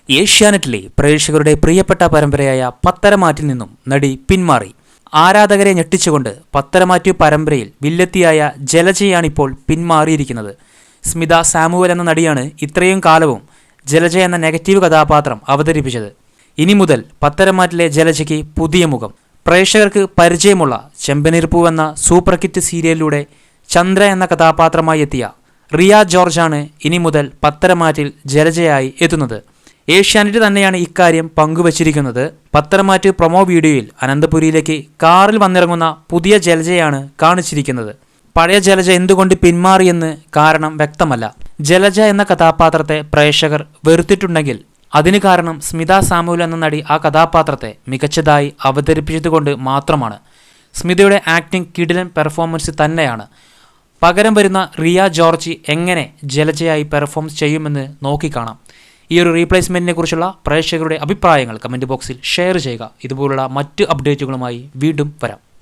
ഏഷ്യാനെറ്റിലെ പ്രേക്ഷകരുടെ പ്രിയപ്പെട്ട പരമ്പരയായ പത്തരമാറ്റിൽ നിന്നും നടി പിന്മാറി. ആരാധകരെ ഞെട്ടിച്ചുകൊണ്ട് പത്തരമാറ്റു പരമ്പരയിൽ വില്ലത്തിയായ ജലജയാണിപ്പോൾ പിന്മാറിയിരിക്കുന്നത്. സ്മിത സാമുവൽ എന്ന നടിയാണ് ഇത്രയും കാലവും ജലജ എന്ന നെഗറ്റീവ് കഥാപാത്രം അവതരിപ്പിച്ചത്. ഇനി മുതൽ പത്തരമാറ്റിലെ ജലജയ്ക്ക് പുതിയ മുഖം. പ്രേക്ഷകർക്ക് പരിചയമുള്ള ചെമ്പനീർപ്പൂ എന്ന സൂപ്പർ ഹിറ്റ് സീരിയലിലൂടെ ചന്ദ്ര എന്ന കഥാപാത്രമായി എത്തിയ റിയ ജോർജാണ് ഇനി മുതൽ പത്തരമാറ്റിൽ ജലജയായി എത്തുന്നത്. ഏഷ്യാനെറ്റ് തന്നെയാണ് ഇക്കാര്യം പങ്കുവച്ചിരിക്കുന്നത്. പത്തരമാറ്റ് പ്രൊമോ വീഡിയോയിൽ അനന്തപുരിയിലേക്ക് കാറിൽ വന്നിറങ്ങുന്ന പുതിയ ജലജയാണ് കാണിച്ചിരിക്കുന്നത്. പഴയ ജലജ എന്തുകൊണ്ട് പിന്മാറിയെന്ന് കാരണം വ്യക്തമല്ല. ജലജ എന്ന കഥാപാത്രത്തെ പ്രേക്ഷകർ വെറുത്തിട്ടുണ്ടെങ്കിൽ അതിന് കാരണം സ്മിത സാമുവൽ എന്ന നടി ആ കഥാപാത്രത്തെ മികച്ചതായി അവതരിപ്പിച്ചതുകൊണ്ട് മാത്രമാണ്. സ്മിതയുടെ ആക്ടിംഗ് കിടിലൻ പെർഫോമൻസ് തന്നെയാണ്. പകരം വരുന്ന റിയ ജോർജ് എങ്ങനെ ജലജയായി പെർഫോം ചെയ്യുമെന്ന് നോക്കിക്കാണാം. ഈ ഒരു റീപ്ലേസ്മെൻറ്റിനെ കുറിച്ചുള്ള പ്രേക്ഷകരുടെ അഭിപ്രായങ്ങൾ കമൻറ്റ് ബോക്സിൽ ഷെയർ ചെയ്യുക. ഇതുപോലുള്ള മറ്റ് അപ്ഡേറ്റുകളുമായി വീണ്ടും വരാം.